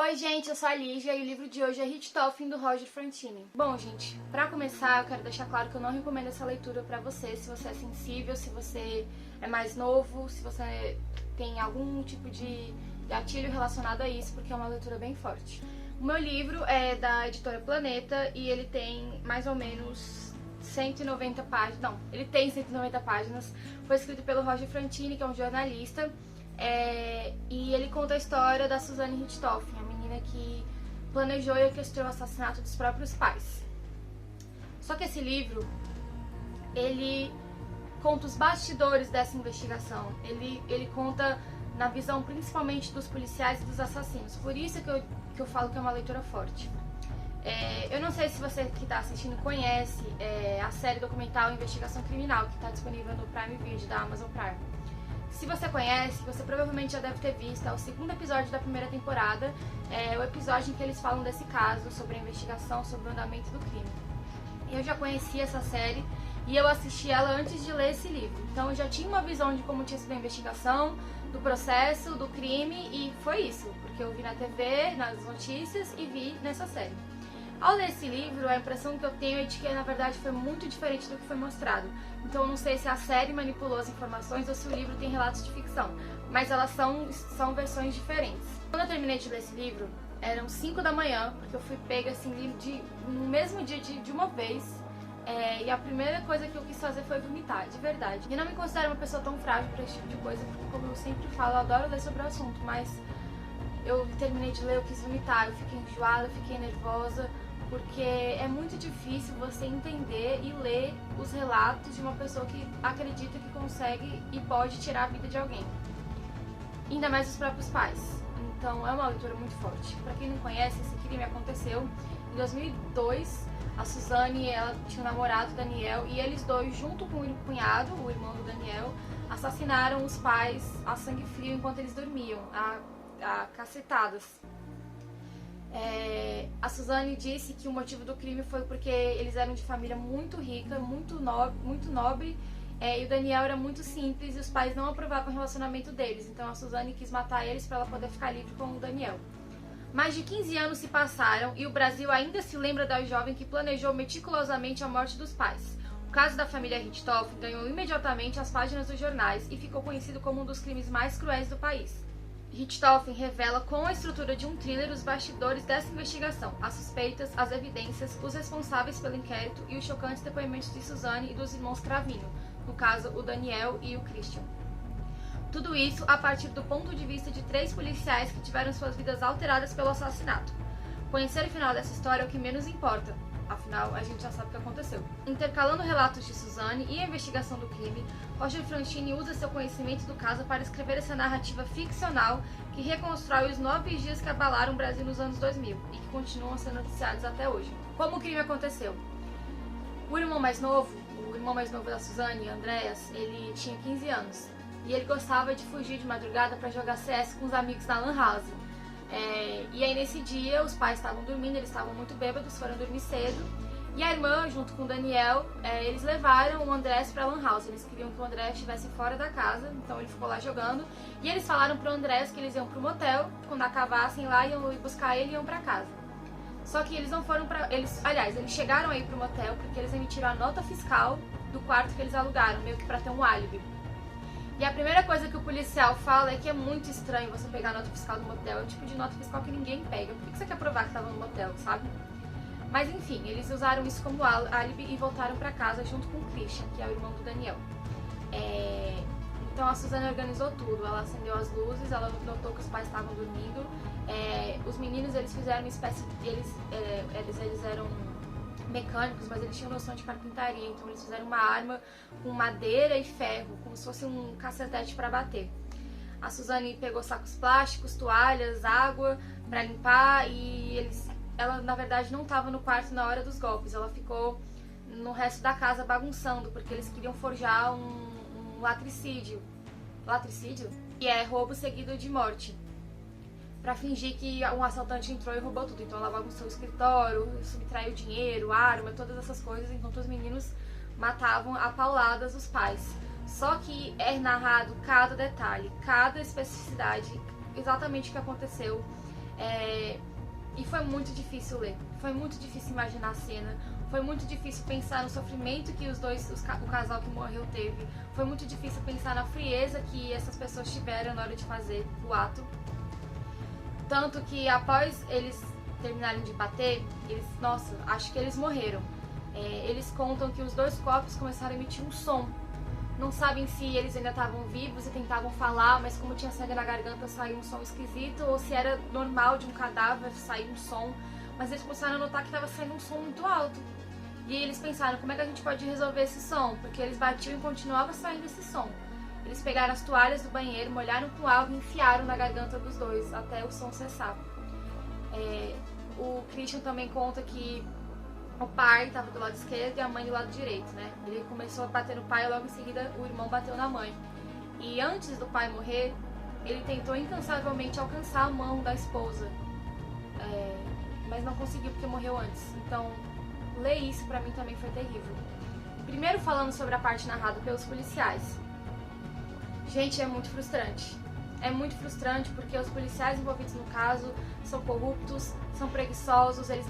Oi gente, eu sou a Lígia e o livro de hoje é Richthofen, do Roger Frontini. Bom gente, pra começar eu quero deixar claro que eu não recomendo essa leitura pra você se você é sensível, se você é mais novo, se você tem algum tipo de gatilho relacionado a isso, porque é uma leitura bem forte. O meu livro é da editora Planeta e ele tem mais ou menos 190 páginas, não, ele tem 190 páginas, foi escrito pelo Roger Frontini, que é um jornalista, e ele conta a história da Suzanne Richthofen, a menina que planejou e orquestrou o assassinato dos próprios pais. Só que esse livro, ele conta os bastidores dessa investigação, ele conta na visão principalmente dos policiais e dos assassinos, por isso que eu falo que é uma leitura forte. Eu não sei se você que está assistindo conhece a série documental Investigação Criminal, que está disponível no Prime Video da Amazon Prime. Se você conhece, você provavelmente já deve ter visto, é o segundo episódio da primeira temporada, o episódio em que eles falam desse caso, sobre a investigação, sobre o andamento do crime. Eu já conhecia essa série e eu assisti ela antes de ler esse livro, então eu já tinha uma visão de como tinha sido a investigação, do processo, do crime, e foi isso, porque eu vi na TV, nas notícias e vi nessa série. Ao ler esse livro, a impressão que eu tenho é de que, na verdade, foi muito diferente do que foi mostrado. Então, eu não sei se a série manipulou as informações ou se o livro tem relatos de ficção, mas elas são versões diferentes. Quando eu terminei de ler esse livro, eram 5 da manhã, porque eu fui pega assim, no mesmo dia de uma vez, e a primeira coisa que eu quis fazer foi vomitar, de verdade. E eu não me considero uma pessoa tão frágil para esse tipo de coisa, porque, como eu sempre falo, eu adoro ler sobre o assunto, mas eu terminei de ler, eu quis vomitar, eu fiquei enjoada, eu fiquei nervosa, porque é muito difícil você entender e ler os relatos de uma pessoa que acredita que consegue e pode tirar a vida de alguém. Ainda mais os próprios pais. Então é uma leitura muito forte. Para quem não conhece, esse crime aconteceu em 2002. A Suzanne, ela tinha um namorado, Daniel, e eles dois, junto com o cunhado, o irmão do Daniel, assassinaram os pais a sangue frio enquanto eles dormiam, a cacetadas. A Suzanne disse que o motivo do crime foi porque eles eram de família muito rica, muito nobre, e o Daniel era muito simples e os pais não aprovavam o relacionamento deles. Então a Suzanne quis matar eles para ela poder ficar livre com o Daniel. Mais de 15 anos se passaram e o Brasil ainda se lembra da jovem que planejou meticulosamente a morte dos pais. O caso da família Richthofen ganhou imediatamente as páginas dos jornais e ficou conhecido como um dos crimes mais cruéis do país. Richthofen revela com a estrutura de um thriller os bastidores dessa investigação, as suspeitas, as evidências, os responsáveis pelo inquérito e os chocantes depoimentos de Suzanne e dos irmãos Cravino, no caso o Daniel e o Christian. Tudo isso a partir do ponto de vista de 3 policiais que tiveram suas vidas alteradas pelo assassinato. Conhecer o final dessa história é o que menos importa, afinal a gente já sabe o que aconteceu. Intercalando relatos de Suzanne e a investigação do crime, Roger Frontini usa seu conhecimento do caso para escrever essa narrativa ficcional que reconstrói os 9 dias que abalaram o Brasil nos anos 2000 e que continuam a ser noticiados até hoje. Como o crime aconteceu? O irmão mais novo da Suzanne, Andreas, ele tinha 15 anos e ele gostava de fugir de madrugada para jogar CS com os amigos na Lan House. E aí nesse dia os pais estavam dormindo, eles estavam muito bêbados, foram dormir cedo. E a irmã, junto com o Daniel, eles levaram o Andrés pra Lan House. Eles queriam que o Andrés estivesse fora da casa, então ele ficou lá jogando. E eles falaram pro Andrés que eles iam pro motel, quando acabassem lá, iam buscar ele e iam pra casa. Só que eles não foram pra... Eles chegaram aí pro motel porque eles emitiram a nota fiscal do quarto que eles alugaram, meio que pra ter um álibi. E a primeira coisa que o policial fala é que é muito estranho você pegar a nota fiscal do motel. É o tipo de nota fiscal que ninguém pega. Por que você quer provar que estava no motel, sabe? Mas enfim, eles usaram isso como álibi e voltaram para casa junto com o Christian, que é o irmão do Daniel. Então a Suzanne organizou tudo. Ela acendeu as luzes, ela notou que os pais estavam dormindo. Os meninos, eles fizeram uma espécie... Eles eram mecânicos, mas eles tinham noção de carpintaria, então eles fizeram uma arma com madeira e ferro, como se fosse um cacetete para bater. A Suzanne pegou sacos plásticos, toalhas, água para limpar e ela na verdade não estava no quarto na hora dos golpes, ela ficou no resto da casa bagunçando, porque eles queriam forjar um latricídio. Latricídio? E é roubo seguido de morte. Pra fingir que um assaltante entrou e roubou tudo. Então ela bagunçou o escritório, subtraiu dinheiro, arma, todas essas coisas, enquanto os meninos matavam a pauladas os pais. Só que é narrado cada detalhe, cada especificidade, exatamente o que aconteceu. E foi muito difícil ler, foi muito difícil imaginar a cena, foi muito difícil pensar no sofrimento que o casal que morreu teve, foi muito difícil pensar na frieza que essas pessoas tiveram na hora de fazer o ato. Tanto que após eles terminarem de bater, nossa, acho que eles morreram. Eles contam que os 2 corpos começaram a emitir um som. Não sabem se eles ainda estavam vivos e tentavam falar, mas como tinha sangue na garganta saiu um som esquisito, ou se era normal de um cadáver sair um som. Mas eles começaram a notar que estava saindo um som muito alto. E eles pensaram, como é que a gente pode resolver esse som? Porque eles batiam e continuava saindo esse som. Eles pegaram as toalhas do banheiro, molharam com água e enfiaram na garganta dos 2 até o som cessar. O Christian também conta que o pai estava do lado esquerdo e a mãe do lado direito, né? Ele começou a bater no pai e logo em seguida o irmão bateu na mãe. E antes do pai morrer, ele tentou incansavelmente alcançar a mão da esposa, mas não conseguiu porque morreu antes. Então, ler isso pra mim também foi terrível. Primeiro falando sobre a parte narrada pelos policiais. Gente, é muito frustrante. É muito frustrante porque os policiais envolvidos no caso são corruptos, são preguiçosos, eles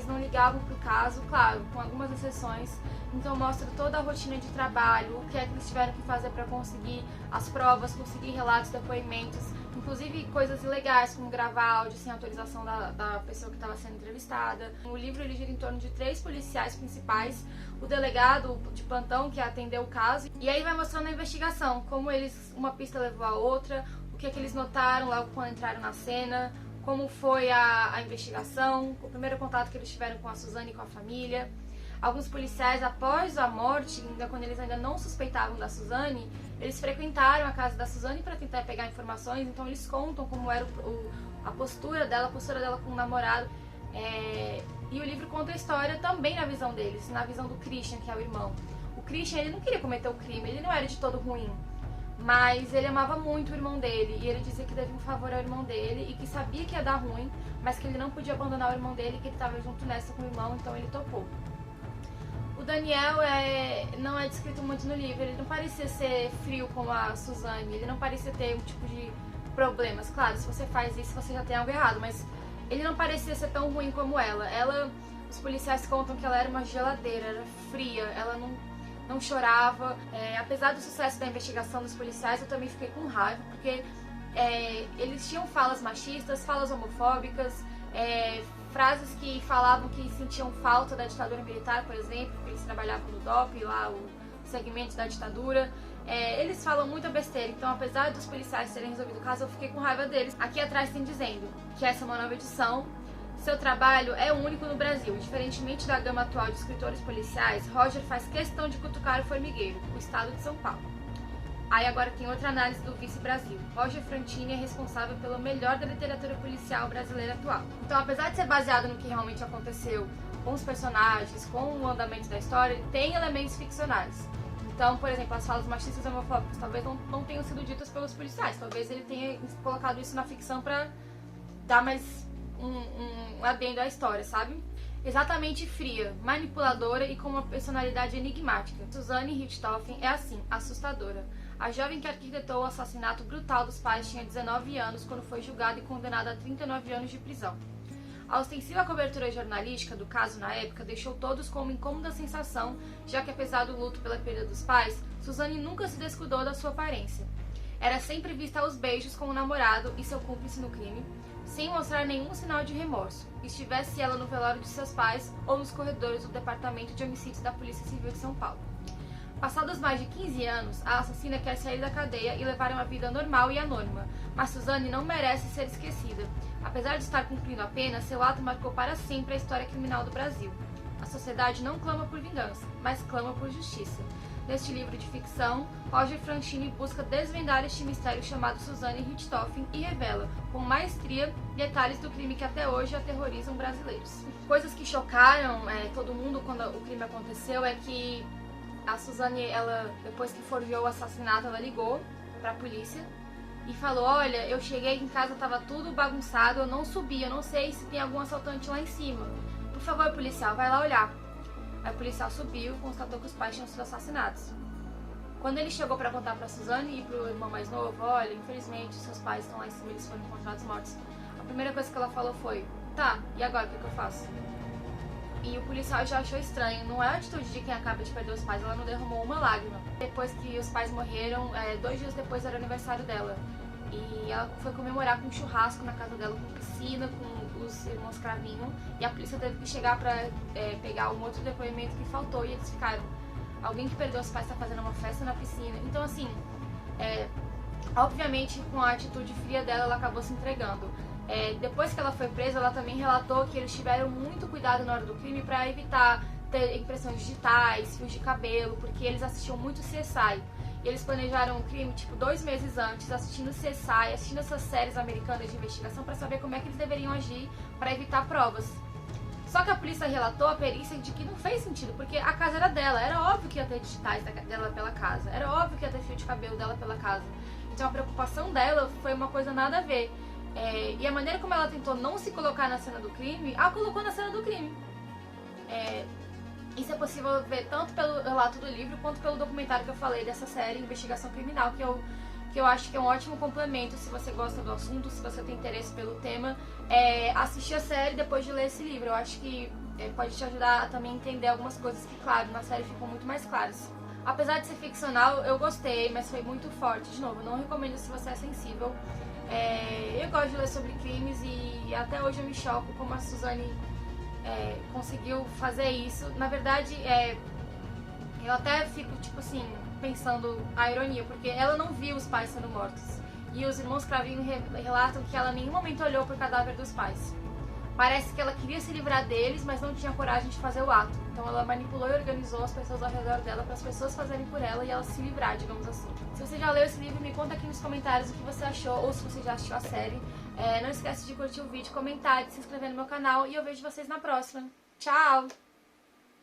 não ligavam pro caso, claro, com algumas exceções. Então mostra toda a rotina de trabalho, o que é que eles tiveram que fazer para conseguir as provas, conseguir relatos, depoimentos, inclusive coisas ilegais, como gravar áudio sem autorização da pessoa que estava sendo entrevistada. O livro ele gira em torno de 3 policiais principais, o delegado de plantão que atendeu o caso, e aí vai mostrando a investigação, como uma pista levou a outra, o que é que eles notaram logo quando entraram na cena, como foi a investigação, o primeiro contato que eles tiveram com a Suzane e com a família. Alguns policiais, após a morte, quando eles ainda não suspeitavam da Suzane, eles frequentaram a casa da Suzane para tentar pegar informações, então eles contam como era a postura dela com o namorado. E o livro conta a história também na visão deles, na visão do Christian, que é o irmão. O Christian, ele não queria cometer o crime, ele não era de todo ruim, mas ele amava muito o irmão dele, e ele dizia que devia um favor ao irmão dele, e que sabia que ia dar ruim, mas que ele não podia abandonar o irmão dele, que ele estava junto nessa com o irmão, então ele topou. O Daniel não é descrito muito no livro, ele não parecia ser frio como a Suzane, ele não parecia ter um tipo de problemas. Claro, se você faz isso, você já tem algo errado, mas ele não parecia ser tão ruim como ela. Os policiais contam que ela era uma geladeira, era fria, ela não chorava. Apesar do sucesso da investigação dos policiais, eu também fiquei com raiva, porque eles tinham falas machistas, falas homofóbicas, frases que falavam que sentiam falta da ditadura militar, por exemplo, porque eles trabalhavam no DOP, lá o segmento da ditadura. Eles falam muita besteira, então apesar dos policiais terem resolvido o caso, eu fiquei com raiva deles. Aqui atrás tem dizendo que essa é uma nova edição. Seu trabalho é único no Brasil. Diferentemente da gama atual de escritores policiais, Roger faz questão de cutucar o formigueiro, o estado de São Paulo. Aí agora tem outra análise do Vice-Brasil. Roger Frontini é responsável pelo melhor da literatura policial brasileira atual. Então, apesar de ser baseado no que realmente aconteceu, com os personagens, com o andamento da história, ele tem elementos ficcionais. Então, por exemplo, as falas machistas e homofóbicas talvez não tenham sido ditas pelos policiais. Talvez ele tenha colocado isso na ficção pra dar mais um adendo à história, sabe? Exatamente fria, manipuladora e com uma personalidade enigmática. Suzane Richthofen é assim, assustadora. A jovem que arquitetou o assassinato brutal dos pais tinha 19 anos quando foi julgada e condenada a 39 anos de prisão. A ostensiva cobertura jornalística do caso na época deixou todos com uma incômoda sensação, já que apesar do luto pela perda dos pais, Suzane nunca se descuidou da sua aparência. Era sempre vista aos beijos com o namorado e seu cúmplice no crime, sem mostrar nenhum sinal de remorso, estivesse ela no velório de seus pais ou nos corredores do Departamento de Homicídios da Polícia Civil de São Paulo. Passados mais de 15 anos, a assassina quer sair da cadeia e levar uma vida normal e anônima, mas Suzane não merece ser esquecida. Apesar de estar cumprindo a pena, seu ato marcou para sempre a história criminal do Brasil. A sociedade não clama por vingança, mas clama por justiça. Neste livro de ficção, Roger Frontini busca desvendar este mistério chamado Suzane Richthofen e revela, com maestria, detalhes do crime que até hoje aterrorizam brasileiros. Coisas que chocaram todo mundo quando o crime aconteceu é que a Suzane, depois que forjou o assassinato, ela ligou para a polícia e falou: olha, eu cheguei em casa, tava tudo bagunçado, eu não subi, eu não sei se tem algum assaltante lá em cima. Por favor, policial, vai lá olhar. Aí o policial subiu e constatou que os pais tinham sido assassinados. Quando ele chegou para contar para Suzane e para o irmão mais novo: olha, infelizmente seus pais estão lá em cima, eles foram encontrados mortos. A primeira coisa que ela falou foi: tá, e agora o que eu faço? E o policial já achou estranho, não é a atitude de quem acaba de perder os pais, ela não derramou uma lágrima. Depois que os pais morreram, 2 dias depois era o aniversário dela. E ela foi comemorar com um churrasco na casa dela, com piscina, com os irmãos Cravinho. E a polícia teve que chegar pra pegar um outro depoimento que faltou e eles ficaram: alguém que perdeu os pais tá fazendo uma festa na piscina. Então assim, obviamente com a atitude fria dela, ela acabou se entregando. Depois que ela foi presa, ela também relatou que eles tiveram muito cuidado na hora do crime para evitar ter impressões digitais, fios de cabelo, porque eles assistiam muito CSI. E eles planejaram o crime, tipo, 2 meses antes, assistindo CSI, assistindo essas séries americanas de investigação para saber como é que eles deveriam agir para evitar provas. Só que a polícia relatou a perícia de que não fez sentido, porque a casa era dela, era óbvio que ia ter digitais dela pela casa, era óbvio que ia ter fio de cabelo dela pela casa. Então a preocupação dela foi uma coisa nada a ver. E a maneira como ela tentou não se colocar na cena do crime, a colocou na cena do crime. Isso é possível ver tanto pelo relato do livro quanto pelo documentário que eu falei dessa série Investigação Criminal, que eu acho que é um ótimo complemento se você gosta do assunto, se você tem interesse pelo tema, assistir a série depois de ler esse livro. Eu acho que pode te ajudar a também entender algumas coisas que, claro, na série ficam muito mais claras. Apesar de ser ficcional, eu gostei, mas foi muito forte. De novo, não recomendo se você é sensível. Eu gosto de ler sobre crimes e até hoje eu me choco como a Suzane conseguiu fazer isso. Na verdade, eu até fico, tipo assim, pensando a ironia, porque ela não viu os pais sendo mortos. E os irmãos Cravinho relatam que ela em nenhum momento olhou pro cadáver dos pais. Parece que ela queria se livrar deles, mas não tinha coragem de fazer o ato. Então ela manipulou e organizou as pessoas ao redor dela para as pessoas fazerem por ela e ela se livrar, digamos assim. Se você já leu esse livro, me conta aqui nos comentários o que você achou ou se você já assistiu a série. Não esquece de curtir o vídeo, comentar, de se inscrever no meu canal e eu vejo vocês na próxima. Tchau!